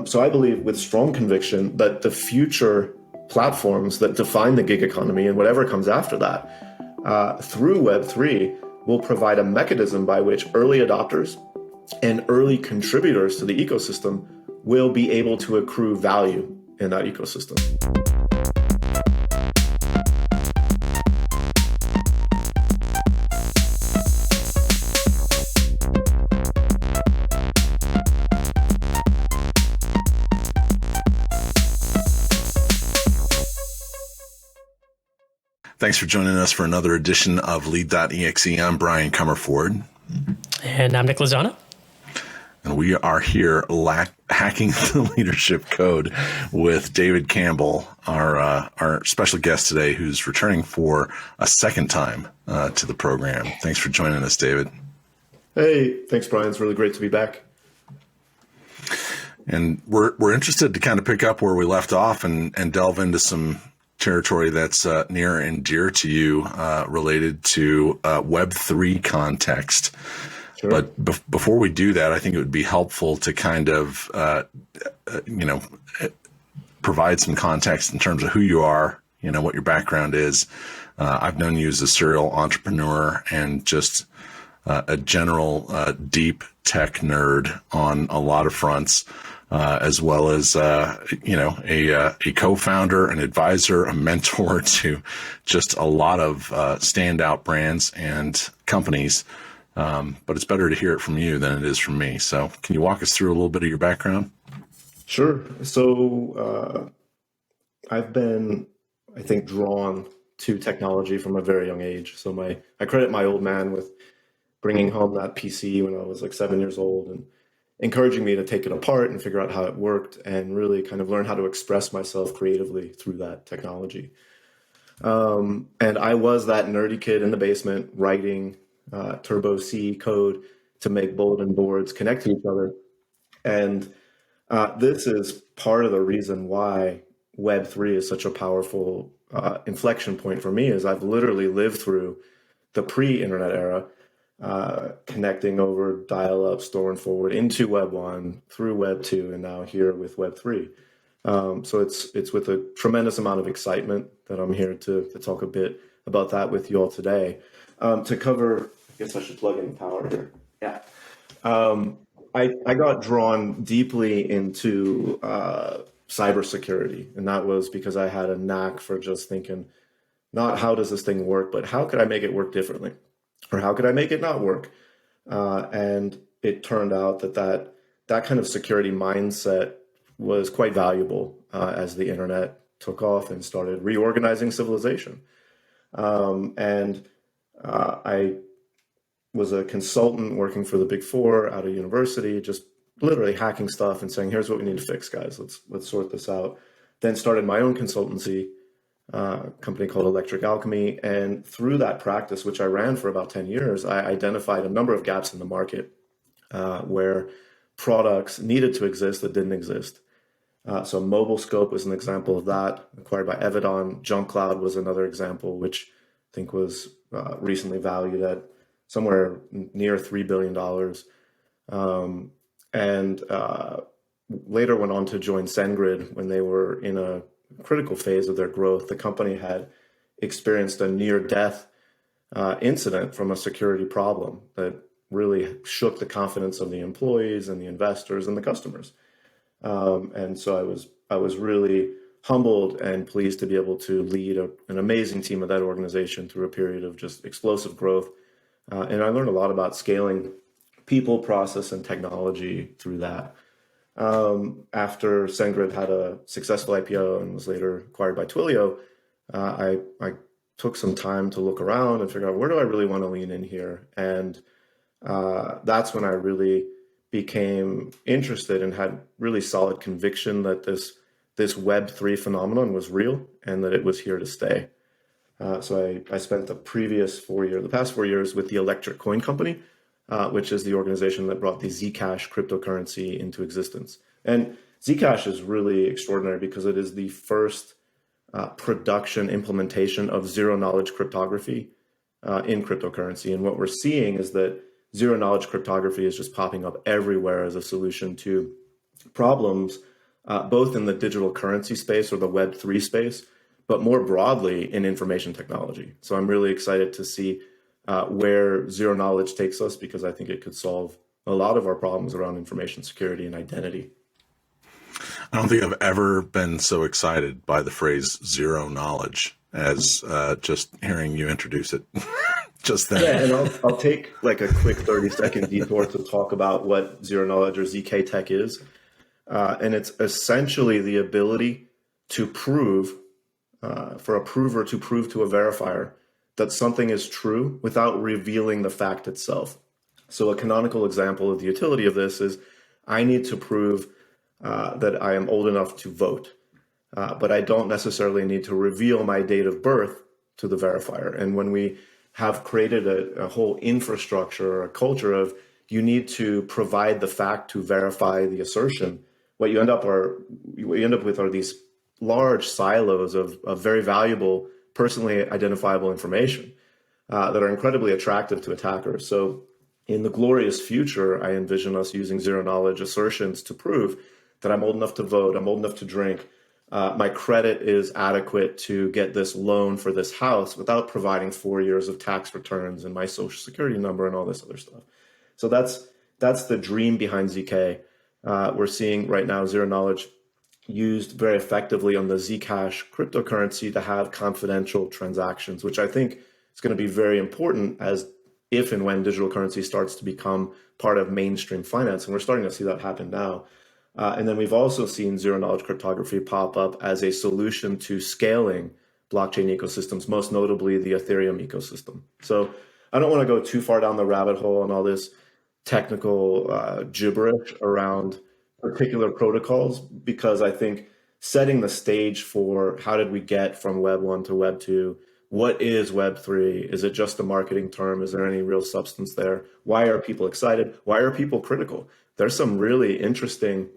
So I believe with strong conviction that the future platforms that define the gig economy and whatever comes after that, through Web3, will provide a mechanism by which early adopters and early contributors to the ecosystem will be able to accrue value in that ecosystem. Thanks for joining us for another edition of Lead.exe. I'm Brian Comerford. And I'm Nick Lozano. And we are here hacking the leadership code with David Campbell, our special guest today, who's returning for a second time to the program. Thanks for joining us, David. Hey, thanks, Brian. It's really great to be back. And we're interested to kind of pick up where we left off and delve into some territory that's near and dear to you, related to Web3 context. Sure. But before we do that, I think it would be helpful to kind of, provide some context in terms of who you are, what your background is. I've known you as a serial entrepreneur and just a general deep tech nerd on a lot of fronts. As well as, a co-founder, an advisor, a mentor to just a lot of standout brands and companies. But it's better to hear it from you than it is from me. So can you walk us through a little bit of your background? Sure. So I've been, I think, drawn to technology from a very young age. So I credit my old man with bringing home that PC when I was like 7 years old and encouraging me to take it apart and figure out how it worked and really kind of learn how to express myself creatively through that technology. And I was that nerdy kid in the basement writing Turbo C code to make bulletin boards connect to each other. And this is part of the reason why Web3 is such a powerful inflection point for me, is I've literally lived through the pre-internet era, connecting over dial-up, store and forward into Web 1, through Web 2, and now here with Web 3. So it's with a tremendous amount of excitement that I'm here to talk a bit about that with you all today. To cover, I guess I should plug in power here. Yeah. I got drawn deeply into cybersecurity, and that was because I had a knack for just thinking, not how does this thing work, but how could I make it work differently? Or how could I make it not work? And it turned out that kind of security mindset was quite valuable as the internet took off and started reorganizing civilization. And I was a consultant working for the Big Four out of university, just literally hacking stuff and saying, here's what we need to fix, guys. Let's sort this out. Then started my own consultancy, company called Electric Alchemy. And through that practice, which I ran for about 10 years, I identified a number of gaps in the market where products needed to exist that didn't exist. So Mobile Scope was an example of that, acquired by Evidon. Junk Cloud was another example, which I think was recently valued at somewhere near $3 billion. And later went on to join SendGrid when they were in a critical phase of their growth. The company had experienced a near-death incident from a security problem that really shook the confidence of the employees and the investors and the customers. And so I was really humbled and pleased to be able to lead an amazing team of that organization through a period of just explosive growth. And I learned a lot about scaling people, process, and technology through that. After SendGrid had a successful IPO and was later acquired by Twilio, I took some time to look around and figure out, where do I really want to lean in here? And that's when I really became interested and had really solid conviction that this Web3 phenomenon was real and that it was here to stay. So I spent the past 4 years with the Electric Coin Company, which is the organization that brought the Zcash cryptocurrency into existence. And Zcash is really extraordinary because it is the first production implementation of zero-knowledge cryptography in cryptocurrency. And what we're seeing is that zero-knowledge cryptography is just popping up everywhere as a solution to problems, both in the digital currency space or the Web3 space, but more broadly in information technology. So I'm really excited to see where zero knowledge takes us, because I think it could solve a lot of our problems around information security and identity. I don't think I've ever been so excited by the phrase zero knowledge as just hearing you introduce it just then. Yeah, and I'll take like a quick 30-second detour to talk about what zero knowledge or ZK tech is. And it's essentially the ability to prove, for a prover to prove to a verifier that something is true without revealing the fact itself. So a canonical example of the utility of this is I need to prove that I am old enough to vote, but I don't necessarily need to reveal my date of birth to the verifier. And when we have created a whole infrastructure or a culture of you need to provide the fact to verify the assertion, what you end up with are these large silos of very valuable, personally identifiable information that are incredibly attractive to attackers. So in the glorious future, I envision us using zero knowledge assertions to prove that I'm old enough to vote, I'm old enough to drink, my credit is adequate to get this loan for this house without providing 4 years of tax returns and my social security number and all this other stuff. So that's the dream behind ZK. We're seeing right now zero knowledge used very effectively on the Zcash cryptocurrency to have confidential transactions, which I think is going to be very important as if and when digital currency starts to become part of mainstream finance. And we're starting to see that happen now. And then we've also seen zero knowledge cryptography pop up as a solution to scaling blockchain ecosystems, most notably the Ethereum ecosystem. So I don't want to go too far down the rabbit hole on all this technical gibberish around particular protocols, because I think setting the stage for how did we get from Web 1 to Web 2, what is Web 3? Is it just a marketing term? Is there any real substance there? Why are people excited? Why are people critical? There's some really interesting,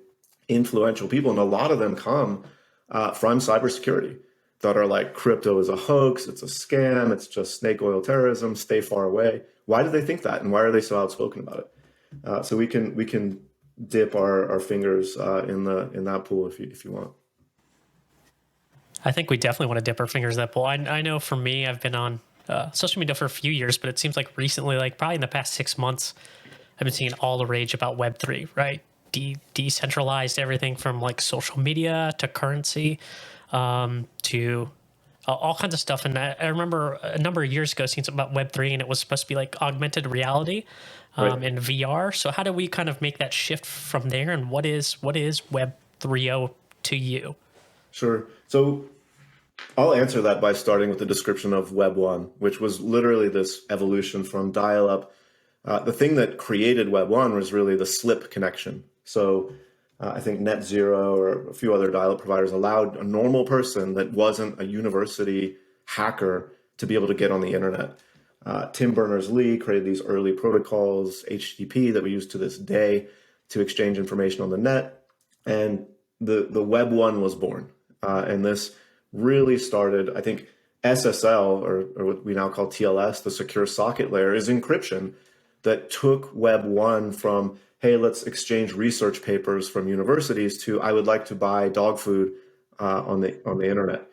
influential people, and a lot of them come from cybersecurity that are like, crypto is a hoax, it's a scam, it's just snake oil terrorism, stay far away. Why do they think that? And why are they so outspoken about it? So we can dip our fingers in that pool if you want. I think we definitely want to dip our fingers in that pool. I know for me, I've been on social media for a few years, but it seems like recently, like probably in the past 6 months, I've been seeing all the rage about Web3, right? Decentralized everything from like social media to currency to all kinds of stuff. And I remember a number of years ago seeing something about Web3, and it was supposed to be like augmented reality and VR. So how do we kind of make that shift from there? And what is Web 3.0 to you? Sure. So I'll answer that by starting with the description of Web 1, which was literally this evolution from dial-up. The thing that created Web 1 was really the slip connection. So I think NetZero or a few other dial-up providers allowed a normal person that wasn't a university hacker to be able to get on the internet. Tim Berners-Lee created these early protocols, HTTP, that we use to this day to exchange information on the net. And the Web 1 was born. And this really started, I think, SSL, or what we now call TLS, the secure socket layer, is encryption that took Web 1 from, hey, let's exchange research papers from universities to, I would like to buy dog food on the internet.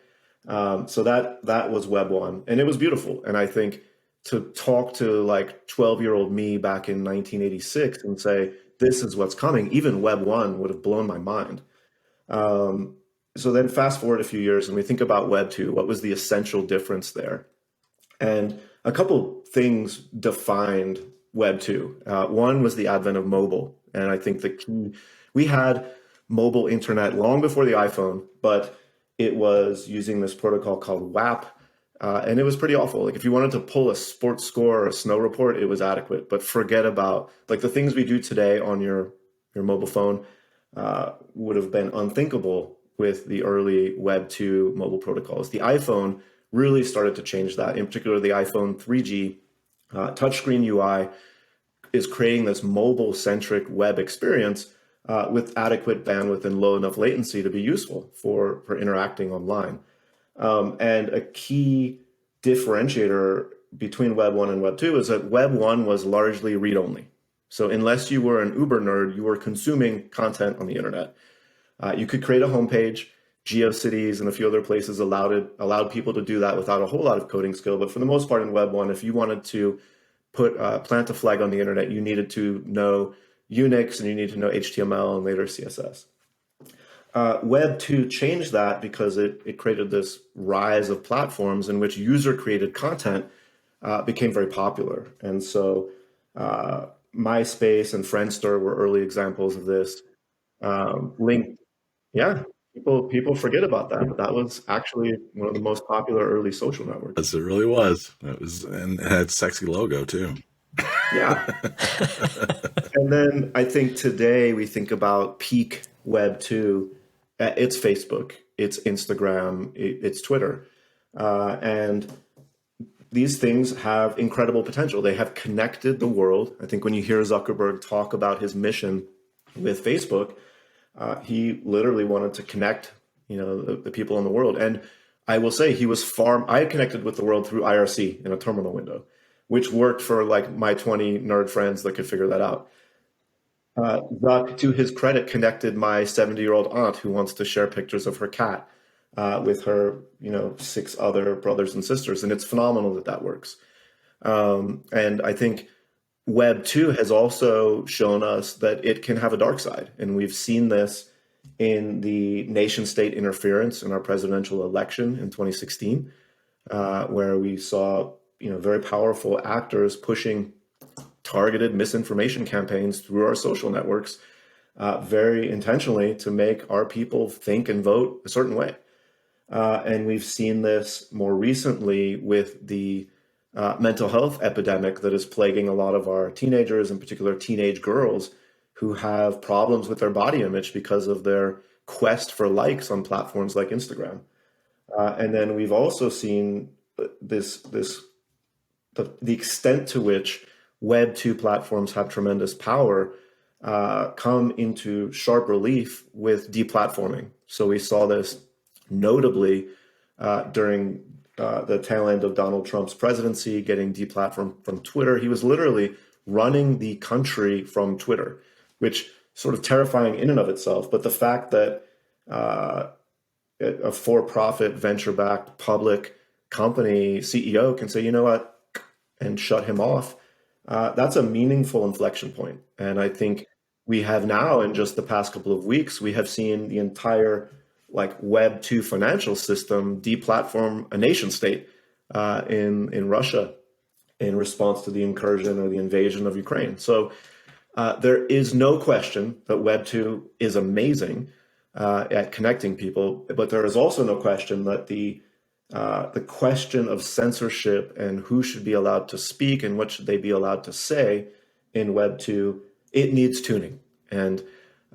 So that was Web 1, and it was beautiful. And I think to talk to like 12-year-old me back in 1986 and say, this is what's coming, even Web 1 would have blown my mind. So then fast forward a few years and we think about Web 2, what was the essential difference there? And a couple things defined Web 2. One was the advent of mobile. And I think the key, we had mobile internet long before the iPhone, but it was using this protocol called WAP. And it was pretty awful. Like if you wanted to pull a sports score or a snow report, it was adequate. But forget about like the things we do today on your mobile phone would have been unthinkable with the early Web 2 mobile protocols. The iPhone really started to change that. In particular, the iPhone 3G touchscreen UI is creating this mobile-centric web experience with adequate bandwidth and low enough latency to be useful for interacting online. And a key differentiator between Web 1 and Web 2 is that Web 1 was largely read-only. So unless you were an Uber nerd, you were consuming content on the internet. You could create a homepage. GeoCities and a few other places allowed people to do that without a whole lot of coding skill. But for the most part in Web 1, if you wanted to plant a flag on the internet, you needed to know Unix and you needed to know HTML and later CSS. Web 2 changed that because it created this rise of platforms in which user-created content became very popular. And so MySpace and Friendster were early examples of this. Link, yeah, people forget about that, but that was actually one of the most popular early social networks. Yes, it really was. It was, and it had a sexy logo too. Yeah. And then I think today we think about peak Web 2. It's Facebook, it's Instagram, it's Twitter. And these things have incredible potential. They have connected the world. I think when you hear Zuckerberg talk about his mission with Facebook, he literally wanted to connect, the people in the world. And I will say I connected with the world through IRC in a terminal window, which worked for like my 20 nerd friends that could figure that out. Zuck, to his credit, connected my 70-year-old aunt who wants to share pictures of her cat with her, 6 other brothers and sisters. And it's phenomenal that works. And I think Web 2 has also shown us that it can have a dark side. And we've seen this in the nation state interference in our presidential election in 2016, where we saw, very powerful actors pushing targeted misinformation campaigns through our social networks very intentionally to make our people think and vote a certain way. And we've seen this more recently with the mental health epidemic that is plaguing a lot of our teenagers, in particular teenage girls, who have problems with their body image because of their quest for likes on platforms like Instagram. And then we've also seen the extent to which Web 2 platforms have tremendous power come into sharp relief with deplatforming. So we saw this notably during the tail end of Donald Trump's presidency, getting deplatformed from Twitter. He was literally running the country from Twitter, which sort of terrifying in and of itself. But the fact that a for-profit, venture-backed public company CEO can say, you know what, and shut him off, that's a meaningful inflection point. And I think we have now, in just the past couple of weeks, we have seen the entire Web 2 financial system deplatform a nation state in Russia in response to the incursion or the invasion of Ukraine. So there is no question that Web 2 is amazing at connecting people, but there is also no question that the question of censorship and who should be allowed to speak and what should they be allowed to say in Web 2, it needs tuning. And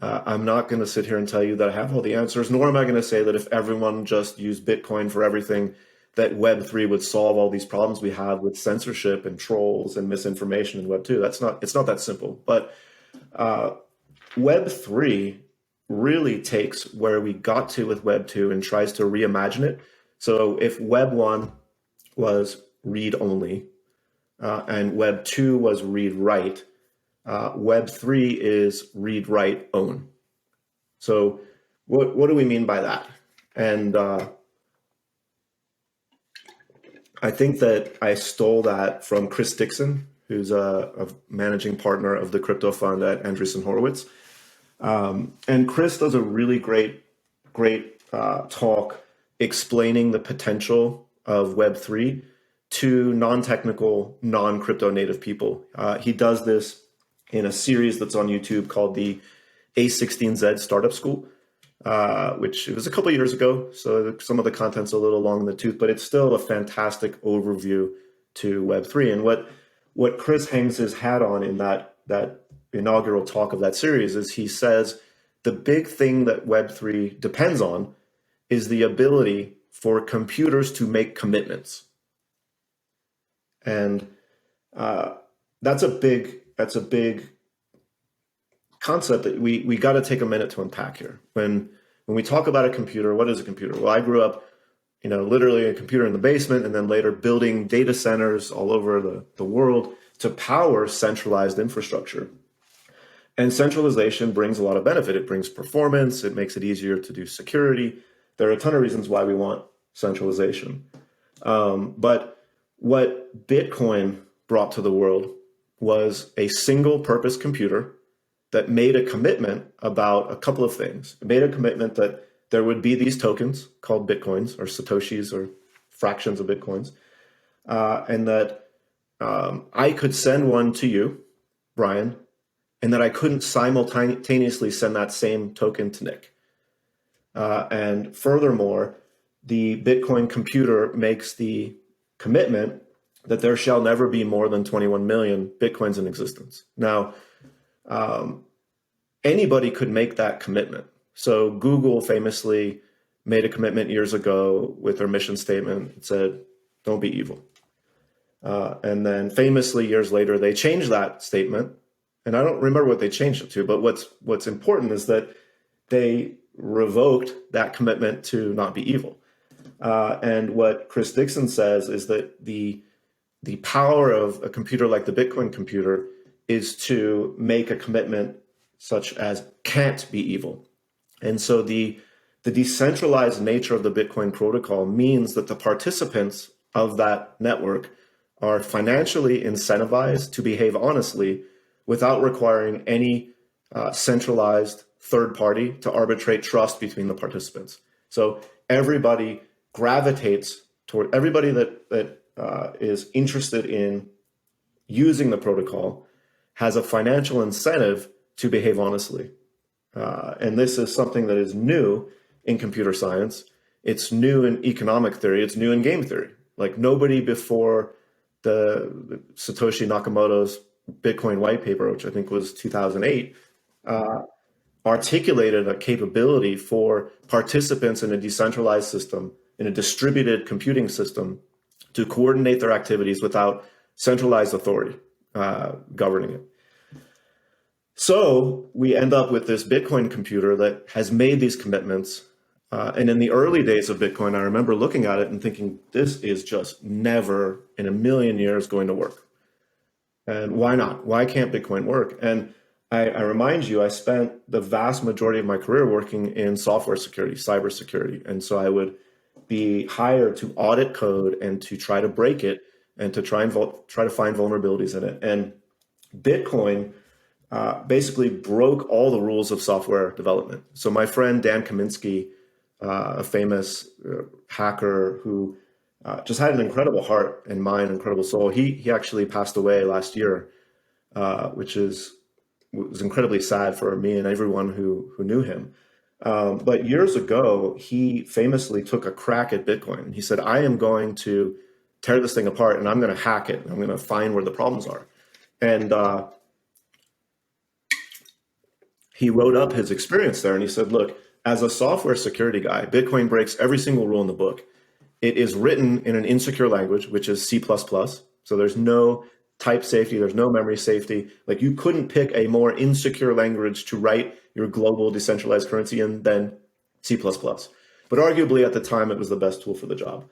I'm not going to sit here and tell you that I have all the answers, nor am I going to say that if everyone just used Bitcoin for everything, that Web 3 would solve all these problems we have with censorship and trolls and misinformation in Web 2. It's not that simple. But Web 3 really takes where we got to with Web 2 and tries to reimagine it. So if Web 1 was read only and Web 2 was read write, Web 3 is read write own. So what do we mean by that? And I think that I stole that from Chris Dixon, who's a managing partner of the crypto fund at Andreessen Horowitz. And Chris does a really great talk explaining the potential of Web3 to non-technical, non-crypto native people. He does this in a series that's on YouTube called the A16Z Startup School, which it was a couple of years ago. So some of the content's a little long in the tooth, but it's still a fantastic overview to Web3. And what Chris hangs his hat on in that inaugural talk of that series is he says the big thing that Web3 depends on is the ability for computers to make commitments. And that's a big concept that we got to take a minute to unpack here. When we talk about a computer, what is a computer? Well, I grew up, literally a computer in the basement, and then later building data centers all over the world to power centralized infrastructure. And centralization brings a lot of benefit. It brings performance. It makes it easier to do security. There are a ton of reasons why we want centralization. But what Bitcoin brought to the world was a single purpose computer that made a commitment about a couple of things. It made a commitment that there would be these tokens called Bitcoins or Satoshis or fractions of Bitcoins, and that I could send one to you, Brian, and that I couldn't simultaneously send that same token to Nick. And furthermore, the Bitcoin computer makes the commitment that there shall never be more than 21 million Bitcoins in existence. Now, anybody could make that commitment. So Google famously made a commitment years ago with their mission statement. It said, don't be evil. And then famously years later, they changed that statement. And I don't remember what they changed it to, but what's important is that they revoked that commitment to not be evil. And what Chris Dixon says is that the power of a computer like the Bitcoin computer is to make a commitment such as can't be evil. And so the decentralized nature of the Bitcoin protocol means that the participants of that network are financially incentivized to behave honestly without requiring any centralized third party to arbitrate trust between the participants. So everybody gravitates toward everybody that is interested in using the protocol has a financial incentive to behave honestly. And this is something that is new in computer science. It's new in economic theory. It's new in game theory. Like nobody before the Satoshi Nakamoto's Bitcoin white paper, which I think was 2008, articulated a capability for participants in a decentralized system, in a distributed computing system, to coordinate their activities without centralized authority governing it. So we end up with this Bitcoin computer that has made these commitments. And in the early days of Bitcoin, I remember looking at it and thinking, this is just never in a million years going to work. And why not? Why can't Bitcoin work? And I remind you, I spent the vast majority of my career working in software security, cybersecurity. And so I would be hired to audit code and to try to break it and to try to find vulnerabilities in it. And Bitcoin basically broke all the rules of software development. So my friend Dan Kaminsky, a famous hacker who just had an incredible heart and mind, incredible soul. He actually passed away last year, which was incredibly sad for me and everyone who knew him. But years ago, he famously took a crack at Bitcoin. He said, I am going to tear this thing apart and I'm going to hack it. And I'm going to find where the problems are. And he wrote up his experience there and he said, look, as a software security guy, Bitcoin breaks every single rule in the book. It is written in an insecure language, which is C++. So there's no type safety, there's no memory safety. Like you couldn't pick a more insecure language to write your global decentralized currency in than C++. But arguably at the time, it was the best tool for the job.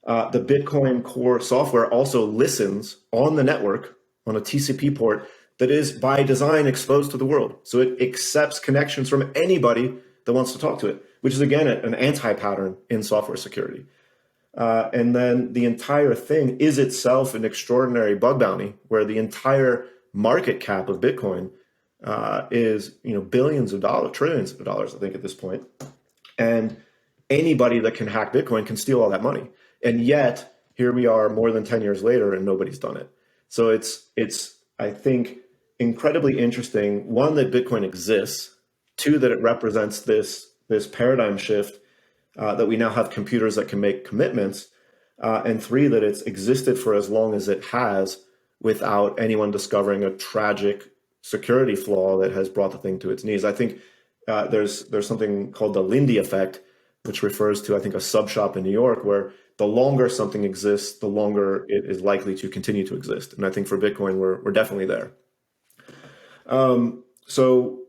The Bitcoin core software also listens on the network on a TCP port that is by design exposed to the world. So it accepts connections from anybody that wants to talk to it, which is again an anti-pattern in software security. And then the entire thing is itself an extraordinary bug bounty where the entire market cap of Bitcoin is billions of dollars, trillions of dollars, I think at this point. And anybody that can hack Bitcoin can steal all that money. And yet here we are more than 10 years later and nobody's done it. So it's I think, incredibly interesting. One, that Bitcoin exists. Two, that it represents this paradigm shift that we now have computers that can make commitments. And three, that it's existed for as long as it has without anyone discovering a tragic security flaw that has brought the thing to its knees. I think there's something called the Lindy effect, which refers to, I think, a sub shop in New York where the longer something exists, the longer it is likely to continue to exist. And I think for Bitcoin, we're definitely there. So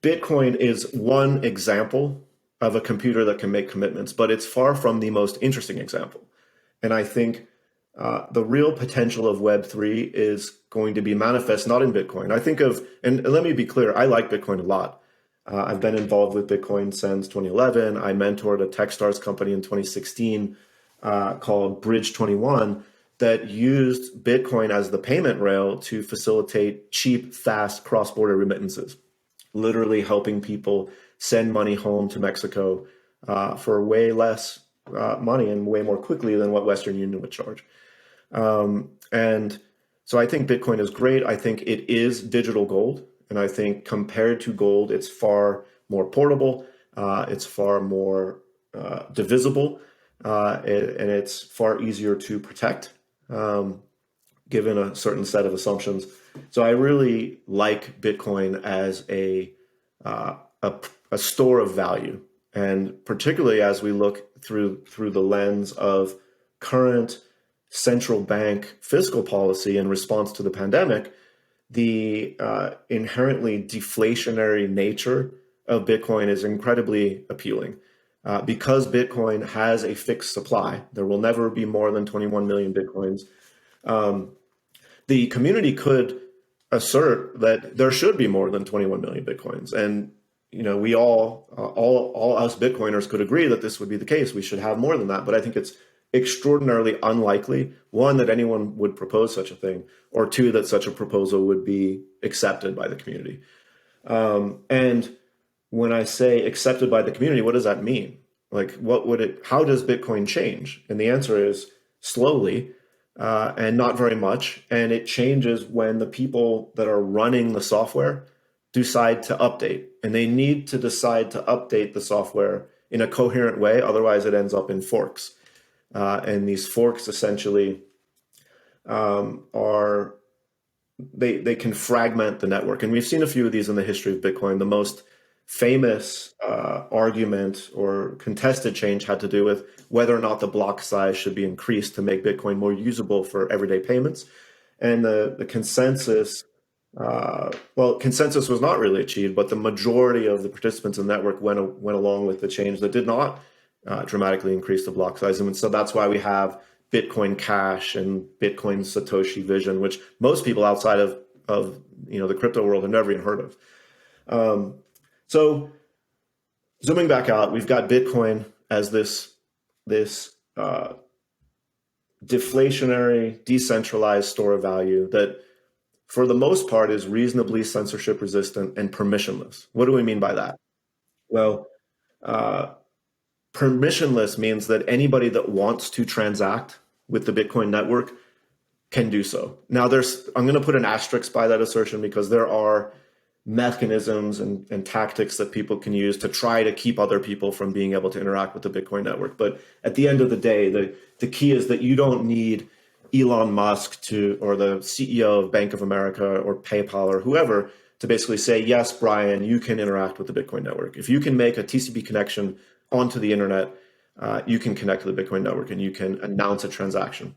Bitcoin is one example of a computer that can make commitments, but it's far from the most interesting example. And I think the real potential of Web3 is going to be manifest not in Bitcoin. I think of, and let me be clear, I like Bitcoin a lot. I've been involved with Bitcoin since 2011. I mentored a Techstars company in 2016 called Bridge 21 that used Bitcoin as the payment rail to facilitate cheap, fast cross-border remittances, literally helping people send money home to Mexico for way less money and way more quickly than what Western Union would charge. And so I think Bitcoin is great. I think it is digital gold. And I think compared to gold, it's far more portable. It's far more divisible. And it's far easier to protect, given a certain set of assumptions. So I really like Bitcoin as a store of value. And particularly as we look through the lens of current central bank fiscal policy in response to the pandemic, the inherently deflationary nature of Bitcoin is incredibly appealing. Because Bitcoin has a fixed supply, there will never be more than 21 million Bitcoins. The community could assert that there should be more than 21 million Bitcoins. And we all us Bitcoiners could agree that this would be the case. We should have more than that. But I think it's extraordinarily unlikely, one, that anyone would propose such a thing, or two, that such a proposal would be accepted by the community. And when I say accepted by the community, what does that mean? Like, how does Bitcoin change? And the answer is slowly, and not very much. And it changes when the people that are running the software decide to update. And they need to decide to update the software in a coherent way. Otherwise, it ends up in forks. And these forks essentially they can fragment the network. And we've seen a few of these in the history of Bitcoin. The most famous argument or contested change had to do with whether or not the block size should be increased to make Bitcoin more usable for everyday payments. And the consensus, consensus was not really achieved, but the majority of the participants in the network went along with the change that did not dramatically increase the block size. And so that's why we have Bitcoin Cash and Bitcoin Satoshi Vision, which most people outside of the crypto world have never even heard of. So zooming back out, we've got Bitcoin as this deflationary, decentralized store of value that, for the most part, is reasonably censorship resistant and permissionless. What do we mean by that? Well, permissionless means that anybody that wants to transact with the Bitcoin network can do so. Now, I'm going to put an asterisk by that assertion because there are mechanisms and tactics that people can use to try to keep other people from being able to interact with the Bitcoin network. But at the end of the day, the key is that you don't need Elon Musk or the CEO of Bank of America or PayPal or whoever to basically say, yes, Brian, you can interact with the Bitcoin network. If you can make a TCP connection onto the internet, you can connect to the Bitcoin network and you can announce a transaction.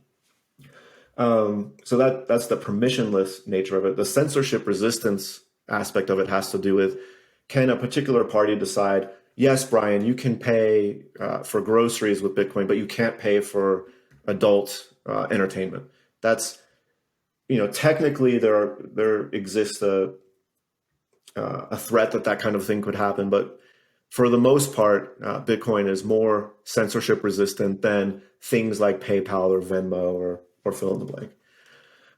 So that's the permissionless nature of it. The censorship resistance aspect of it has to do with, can a particular party decide, yes, Brian, you can pay for groceries with Bitcoin, but you can't pay for adult entertainment. That's, technically there exists a threat that kind of thing could happen, but for the most part, Bitcoin is more censorship resistant than things like PayPal or Venmo or fill in the blank.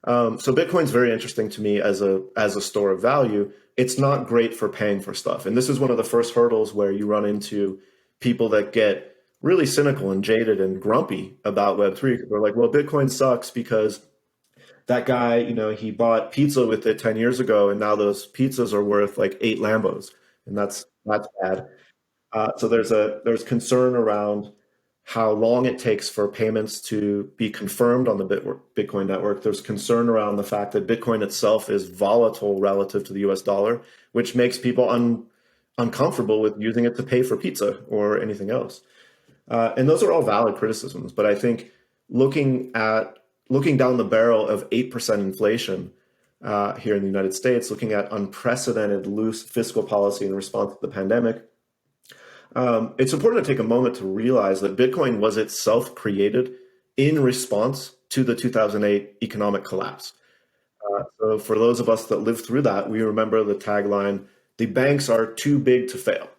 So Bitcoin's very interesting to me as a store of value. It's not great for paying for stuff. And this is one of the first hurdles where you run into people that get really cynical and jaded and grumpy about Web3. They're like, well, Bitcoin sucks because that guy, he bought pizza with it 10 years ago, and now those pizzas are worth like 8 Lambos. And that's bad. So there's concern around how long it takes for payments to be confirmed on the Bitcoin network. There's concern around the fact that Bitcoin itself is volatile relative to the US dollar, which makes people uncomfortable with using it to pay for pizza or anything else. And those are all valid criticisms. But I think looking down the barrel of 8% inflation here in the United States, looking at unprecedented loose fiscal policy in response to the pandemic, it's important to take a moment to realize that Bitcoin was itself created in response to the 2008 economic collapse. So for those of us that lived through that, we remember the tagline, "The banks are too big to fail."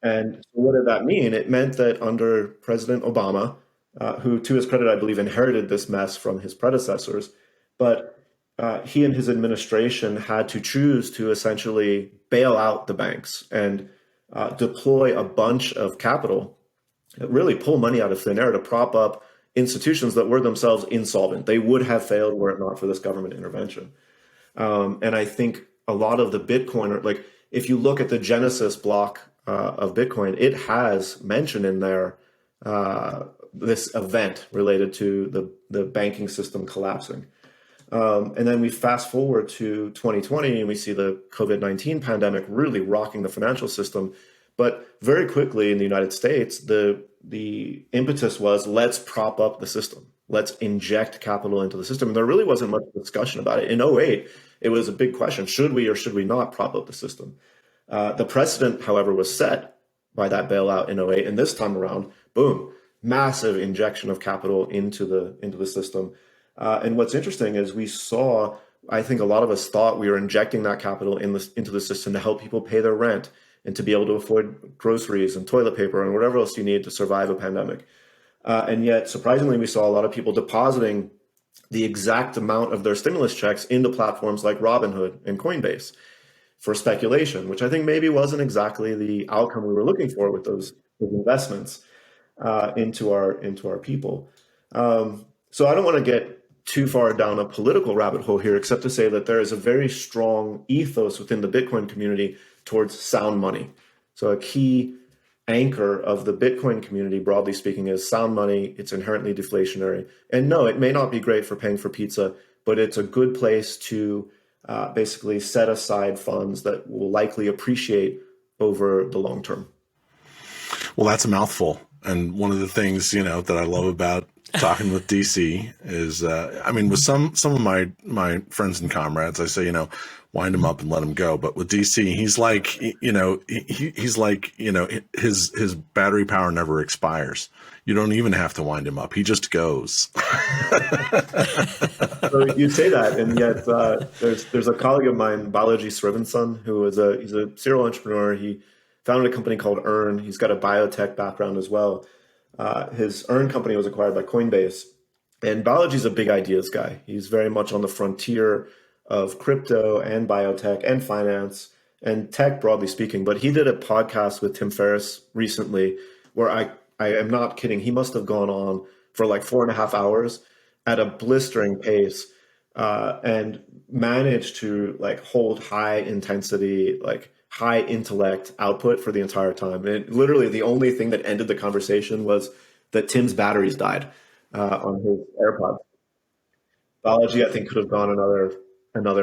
And so what did that mean? It meant that under President Obama, who to his credit, I believe, inherited this mess from his predecessors, but he and his administration had to choose to essentially bail out the banks and deploy a bunch of capital, really pull money out of thin air to prop up institutions that were themselves insolvent. They would have failed were it not for this government intervention. And I think a lot of the Bitcoin, like if you look at the Genesis block of Bitcoin, it has mentioned in there this event related to the banking system collapsing. And then we fast forward to 2020 and we see the COVID-19 pandemic really rocking the financial system. But very quickly in the United States, the impetus was, let's prop up the system. Let's inject capital into the system. And there really wasn't much discussion about it. In '08, it was a big question. Should we or should we not prop up the system? The precedent, however, was set by that bailout in '08. And this time around, boom, massive injection of capital into the system. And what's interesting is we saw, I think a lot of us thought we were injecting that capital into the system to help people pay their rent and to be able to afford groceries and toilet paper and whatever else you need to survive a pandemic. And yet, surprisingly, we saw a lot of people depositing the exact amount of their stimulus checks into platforms like Robinhood and Coinbase for speculation, which I think maybe wasn't exactly the outcome we were looking for with those investments into our people. So I don't want to get too far down a political rabbit hole here, except to say that there is a very strong ethos within the Bitcoin community towards sound money. So a key anchor of the Bitcoin community, broadly speaking, is sound money. It's inherently deflationary. And no, it may not be great for paying for pizza, but it's a good place to basically set aside funds that will likely appreciate over the long term. Well, that's a mouthful. And one of the things, that I love about talking with DC is, with some of my friends and comrades, I say, wind him up and let him go. But with DC, he's like, he's like, his battery power never expires. You don't even have to wind him up. He just goes. So you say that, and yet there's a colleague of mine, Balaji Srivansan, who is he's a serial entrepreneur. He founded a company called Earn. He's got a biotech background as well. His Earn company was acquired by Coinbase, and Balaji's a big ideas guy. He's very much on the frontier of crypto and biotech and finance and tech, broadly speaking. But he did a podcast with Tim Ferriss recently where I am not kidding. He must have gone on for like 4.5 hours at a blistering pace and managed to like hold high intensity, like high intellect output for the entire time. And literally the only thing that ended the conversation was that Tim's batteries died on his AirPods. Balaji, I think, could have gone another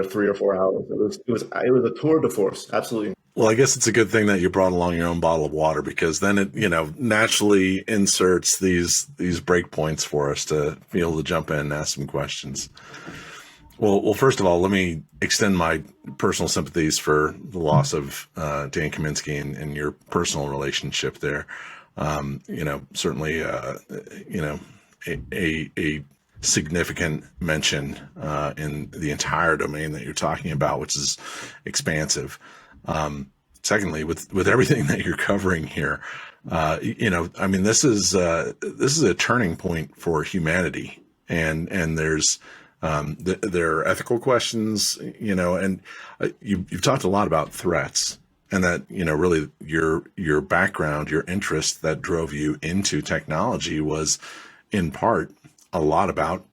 3 or 4 hours. It was a tour de force. Absolutely. Well, I guess it's a good thing that you brought along your own bottle of water, because then it, naturally inserts these breakpoints for us to be able to jump in and ask some questions. Well, first of all, let me extend my personal sympathies for the loss of Dan Kaminsky and your personal relationship there. Certainly, a significant mention in the entire domain that you're talking about, which is expansive. Secondly, with everything that you're covering here, this is a turning point for humanity, and there's there are ethical questions, and you've talked a lot about threats, and that really your background, your interest that drove you into technology was in part a lot about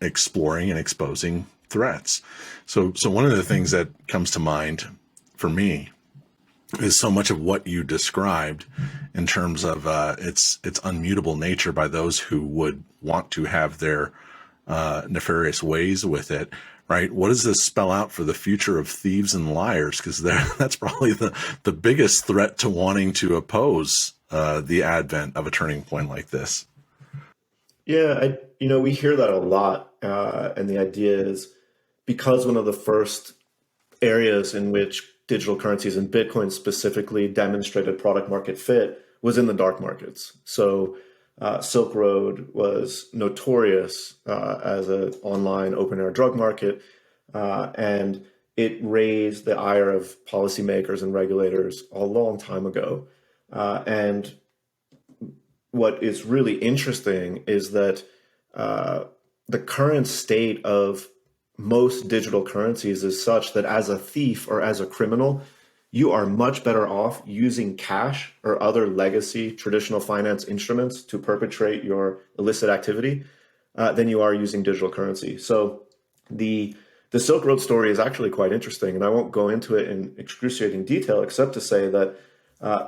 exploring and exposing threats. So one of the things that comes to mind for me is so much of what you described in terms of its unmutable nature by those who would want to have their nefarious ways with it, right? What does this spell out for the future of thieves and liars? Because that's probably the biggest threat to wanting to oppose the advent of a turning point like this. Yeah, we hear that a lot, and the idea is because one of the first areas in which digital currencies and Bitcoin specifically demonstrated product market fit was in the dark markets. So Silk Road was notorious as an online open air drug market, and it raised the ire of policymakers and regulators a long time ago. And what is really interesting is that the current state of most digital currencies is such that as a thief or as a criminal, you are much better off using cash or other legacy traditional finance instruments to perpetrate your illicit activity than you are using digital currency. So the Silk Road story is actually quite interesting, and I won't go into it in excruciating detail except to say that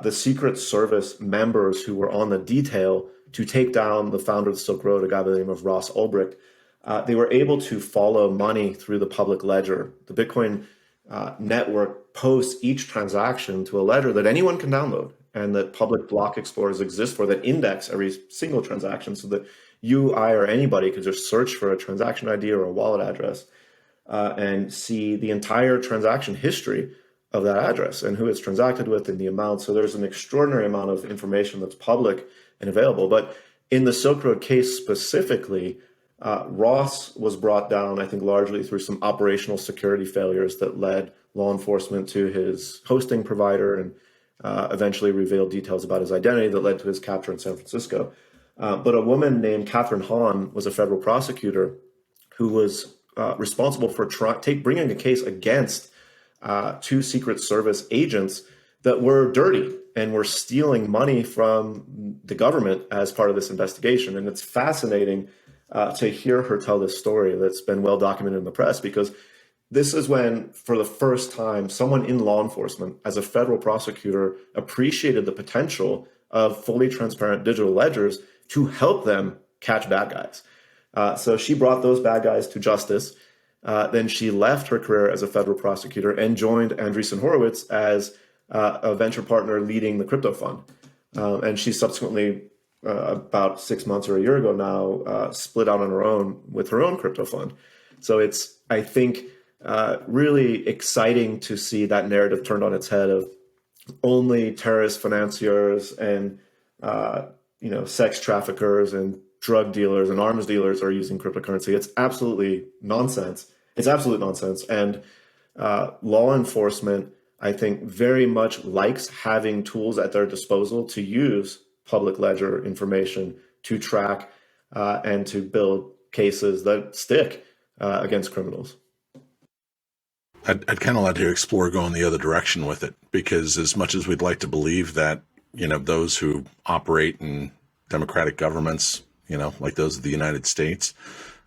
the Secret Service members who were on the detail to take down the founder of the Silk Road, a guy by the name of Ross Ulbricht, they were able to follow money through the public ledger. The Bitcoin network posts each transaction to a ledger that anyone can download and that public block explorers exist for, that index every single transaction so that you, I, or anybody could just search for a transaction ID or a wallet address and see the entire transaction history of that address and who it's transacted with and the amount. So there's an extraordinary amount of information that's public and available. But in the Silk Road case specifically, Ross was brought down, I think, largely through some operational security failures that led law enforcement to his hosting provider and eventually revealed details about his identity that led to his capture in San Francisco. But a woman named Catherine Hahn was a federal prosecutor who was responsible for bringing a case against two Secret Service agents that were dirty and were stealing money from the government as part of this investigation. And it's fascinating to hear her tell this story that's been well documented in the press, because this is when, for the first time, someone in law enforcement, as a federal prosecutor, appreciated the potential of fully transparent digital ledgers to help them catch bad guys. So she brought those bad guys to justice. Then she left her career as a federal prosecutor and joined Andreessen Horowitz as a venture partner leading the crypto fund. And she subsequently, about 6 months or a year ago now, split out on her own with her own crypto fund. So it's, I think, really exciting to see that narrative turned on its head of only terrorist financiers and sex traffickers and drug dealers and arms dealers are using cryptocurrency. It's absolutely nonsense. It's absolute nonsense. And law enforcement, I think, very much likes having tools at their disposal to use public ledger information to track and to build cases that stick against criminals. I'd kind of like to explore going the other direction with it, because as much as we'd like to believe that, those who operate in democratic governments, like those of the United States,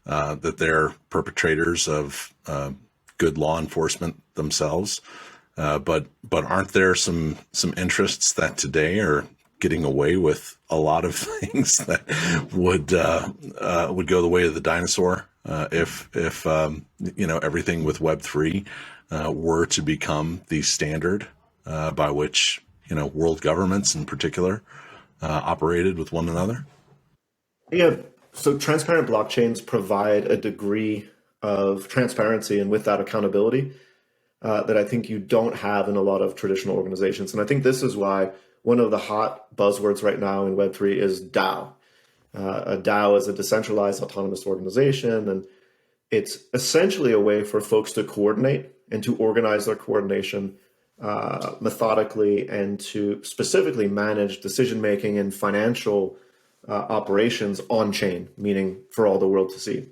that they're perpetrators of good law enforcement themselves. But aren't there some interests that today are getting away with a lot of things that would go the way of the dinosaur if everything with Web3 were to become the standard by which world governments in particular operated with one another? Yeah, so transparent blockchains provide a degree of transparency and with that accountability that I think you don't have in a lot of traditional organizations. And I think this is why one of the hot buzzwords right now in Web3 is DAO. A DAO is a decentralized autonomous organization, and it's essentially a way for folks to coordinate and to organize their coordination methodically and to specifically manage decision-making and financial operations on-chain, meaning for all the world to see.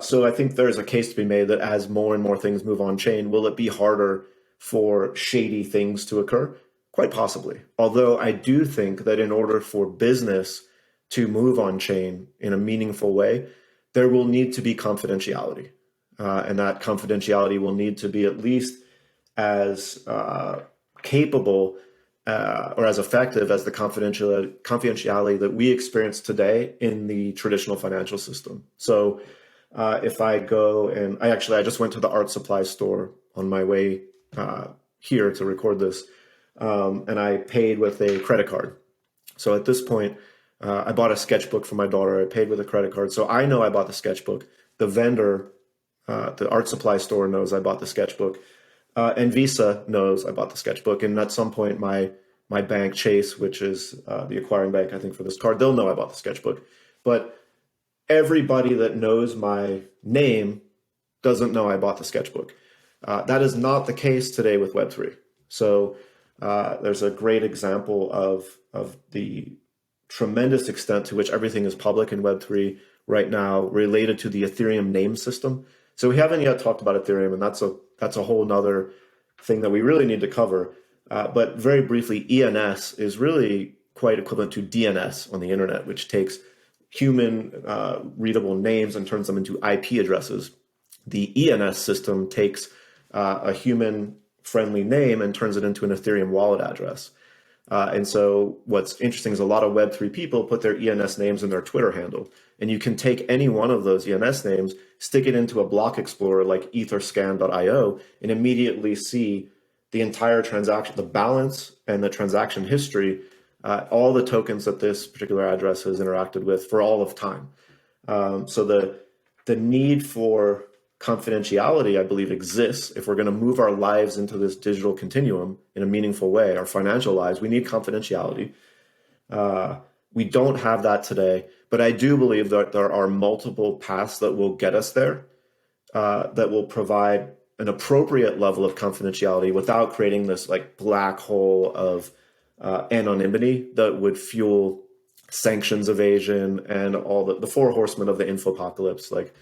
So I think there's a case to be made that as more and more things move on-chain, will it be harder for shady things to occur? Quite possibly. Although I do think that in order for business to move on-chain in a meaningful way, there will need to be confidentiality. And that confidentiality will need to be at least as capable or as effective as the confidentiality that we experience today in the traditional financial system. So if I go and I just went to the art supply store on my way here to record this, and I paid with a credit card. So at this point, I bought a sketchbook for my daughter. I paid with a credit card. So I know I bought the sketchbook. The vendor, the art supply store, knows I bought the sketchbook. And Visa knows I bought the sketchbook. And at some point, my my bank, Chase, which is the acquiring bank, I think, for this card, they'll know I bought the sketchbook. But everybody that knows my name doesn't know I bought the sketchbook. That is not the case today with Web3. So there's a great example of the tremendous extent to which everything is public in Web3 right now related to the Ethereum name system. So we haven't yet talked about Ethereum, and that's a whole nother thing that we really need to cover. But very briefly, ENS is really quite equivalent to DNS on the internet, which takes human readable names and turns them into IP addresses. The ENS system takes a human friendly name and turns it into an Ethereum wallet address. And so what's interesting is a lot of Web3 people put their ENS names in their Twitter handle. And you can take any one of those ENS names, stick it into a block explorer like etherscan.io, and immediately see the entire transaction, the balance and the transaction history, all the tokens that this particular address has interacted with for all of time. So the need for confidentiality, I believe, exists. If we're going to move our lives into this digital continuum in a meaningful way, our financial lives, we need confidentiality. We don't have that today, but I do believe that there are multiple paths that will get us there, that will provide an appropriate level of confidentiality without creating this like black hole of anonymity that would fuel sanctions evasion and all the four horsemen of the infopocalypse, like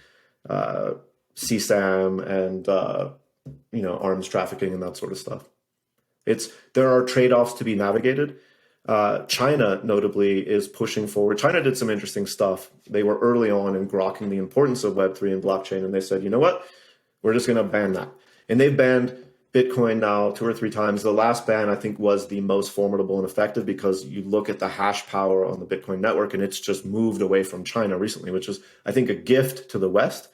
CSAM and arms trafficking and that sort of stuff. There are trade-offs to be navigated. China notably is pushing forward. China did some interesting stuff. They were early on in grokking the importance of Web3 and blockchain, and they said, you know what, we're just going to ban that. And they've banned Bitcoin now 2 or 3 times. The last ban, I think, was the most formidable and effective because you look at the hash power on the Bitcoin network, and it's just moved away from China recently, which is, I think, a gift to the West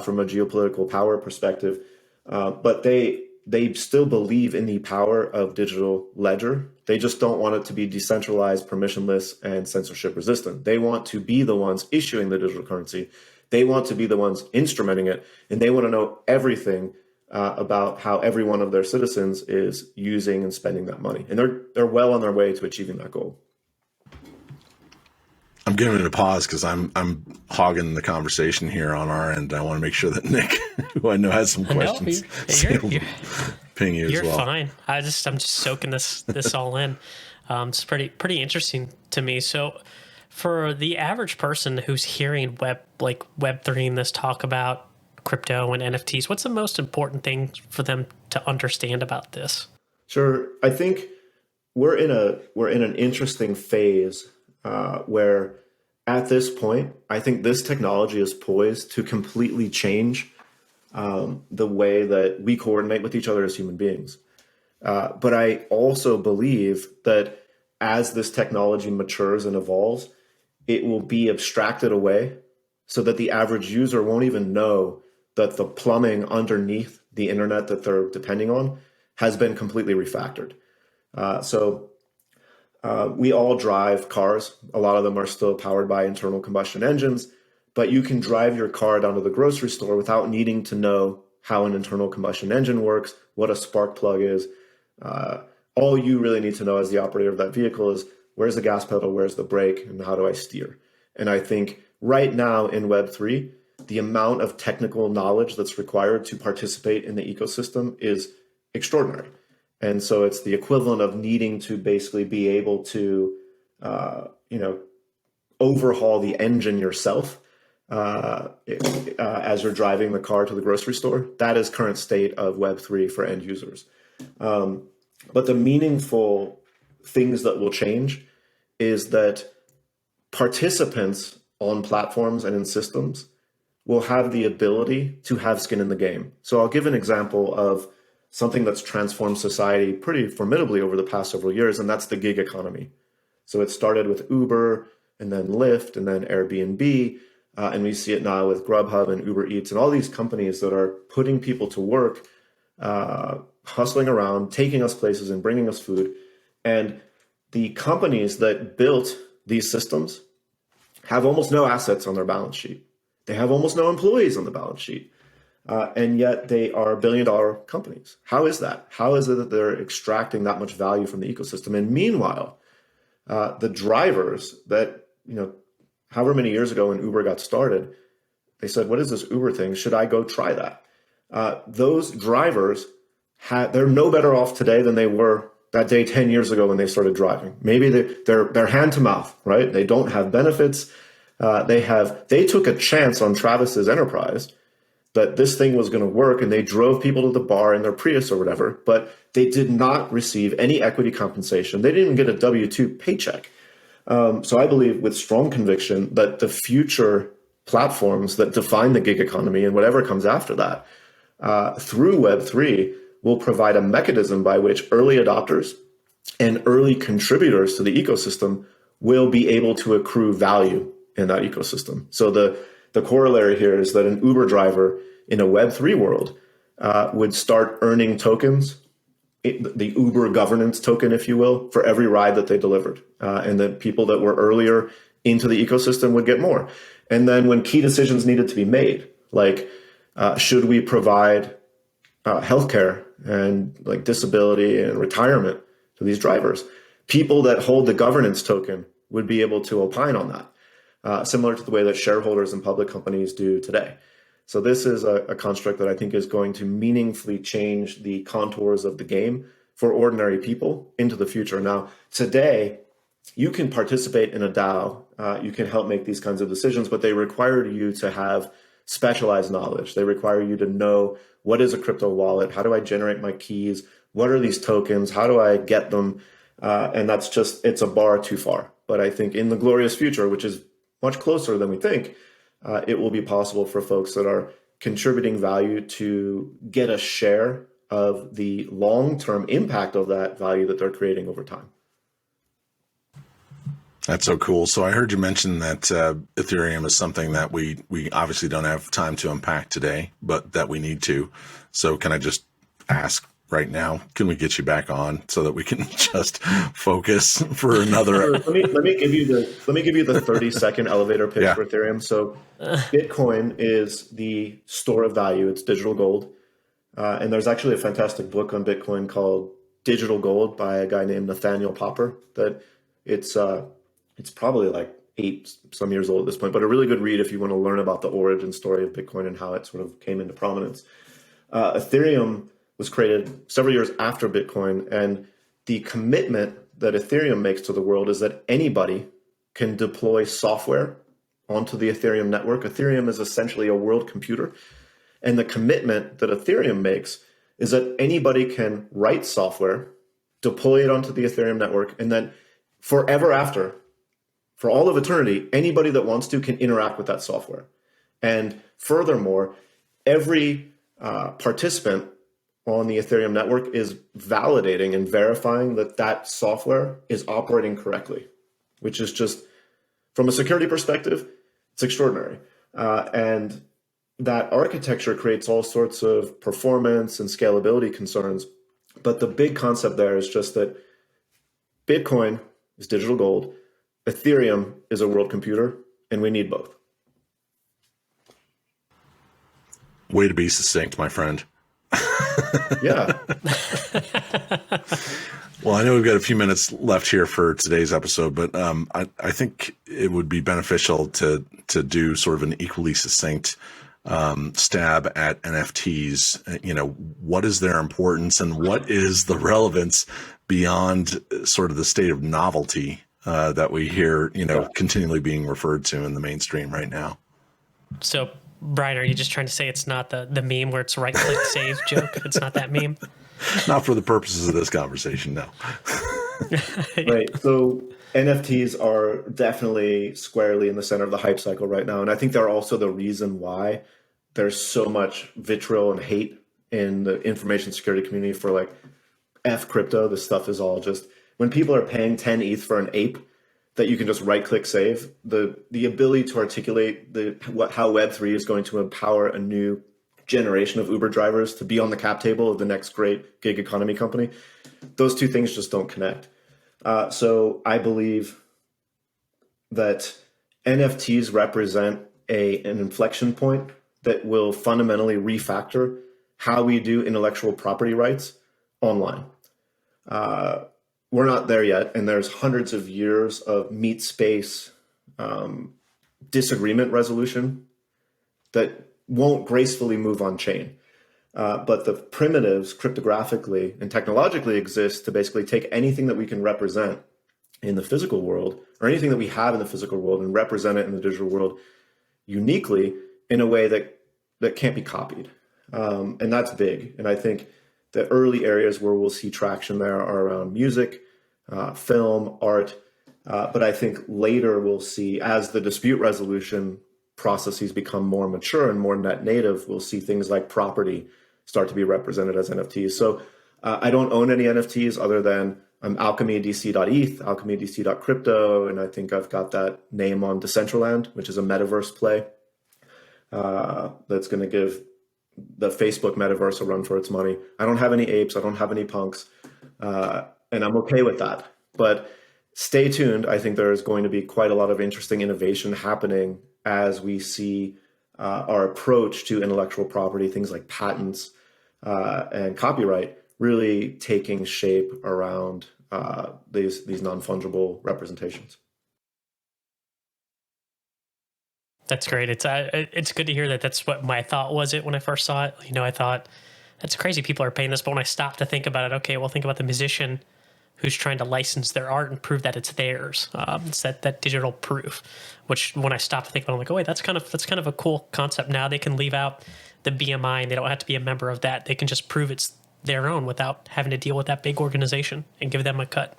from a geopolitical power perspective. But they still believe in the power of digital ledger. They just don't want it to be decentralized, permissionless, and censorship resistant. They want to be the ones issuing the digital currency. They want to be the ones instrumenting it, and they want to know everything about how every one of their citizens is using and spending that money. And they're well on their way to achieving that goal. I'm giving it a pause because I'm hogging the conversation here on our end. I want to make sure that Nick, who I know has some questions, ping you as well. You're fine. I'm just soaking this all in. It's pretty interesting to me. So for the average person who's hearing Web3 and this talk about crypto and NFTs, what's the most important thing for them to understand about this? Sure. I think we're in an interesting phase where at this point, I think this technology is poised to completely change the way that we coordinate with each other as human beings. But I also believe that as this technology matures and evolves, it will be abstracted away so that the average user won't even know that the plumbing underneath the internet that they're depending on has been completely refactored. We all drive cars. A lot of them are still powered by internal combustion engines, but you can drive your car down to the grocery store without needing to know how an internal combustion engine works, what a spark plug is. All you really need to know as the operator of that vehicle is where's the gas pedal, where's the brake, and how do I steer? And I think right now in Web3, the amount of technical knowledge that's required to participate in the ecosystem is extraordinary. And so it's the equivalent of needing to basically be able to, overhaul the engine yourself as you're driving the car to the grocery store. That is current state of Web3 for end users. But the meaningful things that will change is that participants on platforms and in systems will have the ability to have skin in the game. So I'll give an example of something that's transformed society pretty formidably over the past several years, and that's the gig economy. So it started with Uber, and then Lyft, and then Airbnb, and we see it now with Grubhub and Uber Eats, and all these companies that are putting people to work, hustling around, taking us places and bringing us food. And the companies that built these systems have almost no assets on their balance sheet. They have almost no employees on the balance sheet. and yet they are billion-dollar companies. How is that? How is it that they're extracting that much value from the ecosystem? And meanwhile, the drivers that, however many years ago when Uber got started, they said, what is this Uber thing? Should I go try that? Those drivers, they're no better off today than they were that day 10 years ago when they started driving. Maybe they're hand to mouth, right? They don't have benefits. They took a chance on Travis's enterprise that this thing was going to work, and they drove people to the bar in their Prius or whatever, but they did not receive any equity compensation. They didn't even get a W-2 paycheck. So I believe with strong conviction that the future platforms that define the gig economy and whatever comes after that, through Web3, will provide a mechanism by which early adopters and early contributors to the ecosystem will be able to accrue value in that ecosystem. So the corollary here is that an Uber driver in a Web3 world would start earning tokens, the Uber governance token, if you will, for every ride that they delivered. And the people that were earlier into the ecosystem would get more. And then when key decisions needed to be made, like should we provide healthcare and like disability and retirement to these drivers, people that hold the governance token would be able to opine on that, similar to the way that shareholders in public companies do today. So this is a construct that I think is going to meaningfully change the contours of the game for ordinary people into the future. Now, today, you can participate in a DAO. You can help make these kinds of decisions, but they require you to have specialized knowledge. They require you to know, what is a crypto wallet? How do I generate my keys? What are these tokens? How do I get them? And that's just, it's a bar too far. But I think in the glorious future, which is much closer than we think, it will be possible for folks that are contributing value to get a share of the long-term impact of that value that they're creating over time. That's so cool. So I heard you mention that Ethereum is something that we obviously don't have time to unpack today, but that we need to. So can I just ask right now, can we get you back on so that we can just focus for another? Let me give you the 30-second elevator pitch for Ethereum. So Bitcoin is the store of value. It's digital gold. And there's actually a fantastic book on Bitcoin called Digital Gold by a guy named Nathaniel Popper that it's probably like 8 some years old at this point, but a really good read if you want to learn about the origin story of Bitcoin and how it sort of came into prominence. Ethereum was created several years after Bitcoin, and the commitment that Ethereum makes to the world is that anybody can deploy software onto the Ethereum network. Ethereum is essentially a world computer, and the commitment that Ethereum makes is that anybody can write software, deploy it onto the Ethereum network, and then forever after, for all of eternity, anybody that wants to can interact with that software. And furthermore, every participant on the Ethereum network is validating and verifying that that software is operating correctly, which is just, from a security perspective, it's extraordinary. And that architecture creates all sorts of performance and scalability concerns. But the big concept there is just that Bitcoin is digital gold, Ethereum is a world computer, and we need both. Way to be succinct, my friend. Yeah. Well, I know we've got a few minutes left here for today's episode, but I think it would be beneficial to do sort of an equally succinct stab at NFTs. You know, what is their importance and what is the relevance beyond sort of the state of novelty that we hear, continually being referred to in the mainstream right now? So, Brian, are you just trying to say it's not the meme where it's right click save joke? It's not that meme? Not for the purposes of this conversation, no. Right. So NFTs are definitely squarely in the center of the hype cycle right now. And I think they're also the reason why there's so much vitriol and hate in the information security community for like F crypto. This stuff is all just, when people are paying 10 ETH for an ape that you can just right click save, the ability to articulate how Web3 is going to empower a new generation of Uber drivers to be on the cap table of the next great gig economy company, those two things just don't connect. So I believe that NFTs represent an inflection point that will fundamentally refactor how we do intellectual property rights online. We're not there yet, and there's hundreds of years of meat space disagreement resolution that won't gracefully move on chain. But the primitives cryptographically and technologically exist to basically take anything that we can represent in the physical world, or anything that we have in the physical world, and represent it in the digital world uniquely in a way that can't be copied. And that's big. And I think the early areas where we'll see traction there are around music, film, art. But I think later we'll see, as the dispute resolution processes become more mature and more net native, we'll see things like property start to be represented as NFTs. So I don't own any NFTs other than I'm alchemydc.eth, alchemydc.crypto, and I think I've got that name on Decentraland, which is a metaverse play that's going to give the Facebook metaverse a run for its money. I don't have any apes, I don't have any punks, and I'm okay with that. But stay tuned. I think there is going to be quite a lot of interesting innovation happening as we see our approach to intellectual property, things like patents and copyright, really taking shape around these non-fungible representations. That's great. It's good to hear that. That's what my thought was when I first saw it. I thought that's crazy people are paying this, but when I stopped to think about it, okay, well, think about the musician who's trying to license their art and prove that it's theirs. It's that digital proof, which when I stopped to think about it, I'm like, oh wait, that's kind of a cool concept. Now they can leave out the BMI and they don't have to be a member of that. They can just prove it's their own without having to deal with that big organization and give them a cut.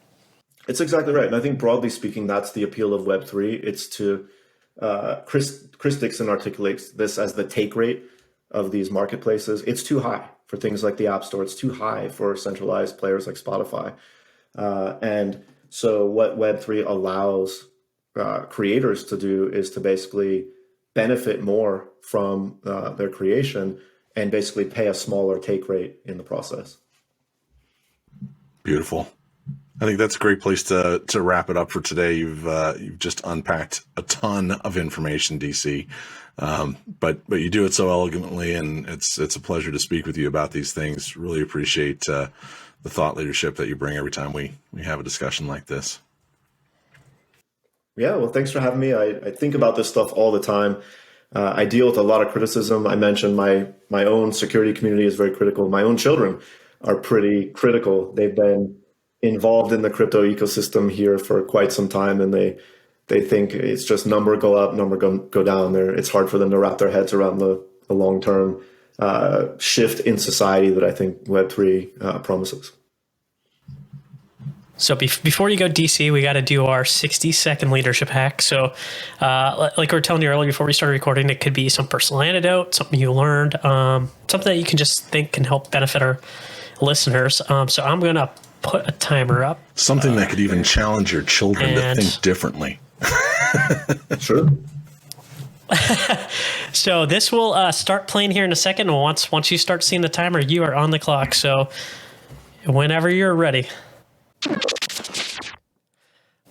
It's exactly right. And I think broadly speaking, that's the appeal of Web3. It's to, Chris Dixon articulates this as the take rate of these marketplaces. It's too high for things like the App Store. It's too high for centralized players like Spotify. And so what Web3 allows creators to do is to basically benefit more from their creation and basically pay a smaller take rate in the process. Beautiful. I think that's a great place to wrap it up for today. You've just unpacked a ton of information, DC, but you do it so elegantly, and it's a pleasure to speak with you about these things. Really appreciate the thought leadership that you bring every time we have a discussion like this. Yeah, well, thanks for having me. I think about this stuff all the time. I deal with a lot of criticism. I mentioned my own security community is very critical. My own children are pretty critical. They've been involved in the crypto ecosystem here for quite some time, and they think it's just number go up, number go down. It's hard for them to wrap their heads around the long-term shift in society that I think Web3 promises. So before you go, DC, we got to do our 60-second leadership hack. So like we were telling you earlier before we started recording, it could be some personal anecdote, something you learned, something that you can just think can help benefit our listeners. So I'm going to put a timer up. Something that could even challenge your children to think differently. Sure. So this will start playing here in a second. Once you start seeing the timer, you are on the clock. So whenever you're ready.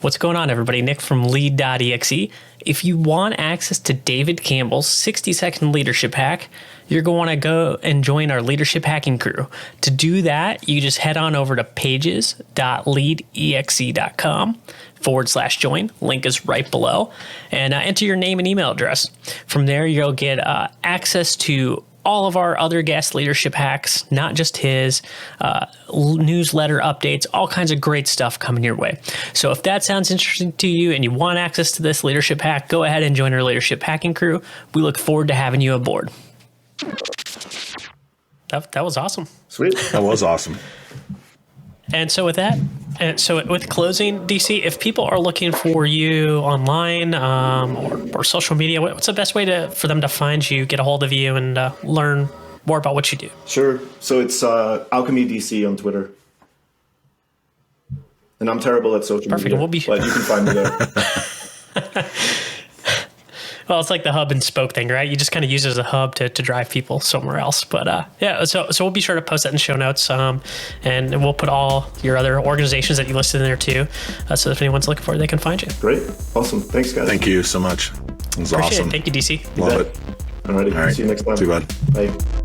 What's going on, everybody? Nick from lead.exe. If you want access to David Campbell's 60-second leadership hack, you're going to want to go and join our leadership hacking crew. To do that, you just head on over to pages.leadexe.com/join. Link is right below. And enter your name and email address. From there, you'll get access to all of our other guest leadership hacks, not just his, newsletter updates, all kinds of great stuff coming your way. So if that sounds interesting to you and you want access to this leadership hack, go ahead and join our leadership hacking crew. We look forward to having you aboard. That was awesome. Sweet. That was awesome. And so with that, with closing, DC, if people are looking for you online or social media, what's the best way for them to find you, get a hold of you, and learn more about what you do? Sure. So it's AlchemyDC on Twitter. And I'm terrible at social media, but you can find me there. Well, it's like the hub and spoke thing, right? You just kind of use it as a hub to drive people somewhere else. But yeah, so we'll be sure to post that in show notes, and we'll put all your other organizations that you listed in there too, so if anyone's looking for it, they can find you. Great. Awesome. Thanks, guys. Thank you so much. It was Appreciate awesome. it. Thank you, DC. Love it. Alrighty. All right. See you next time. See you, bud. Bye.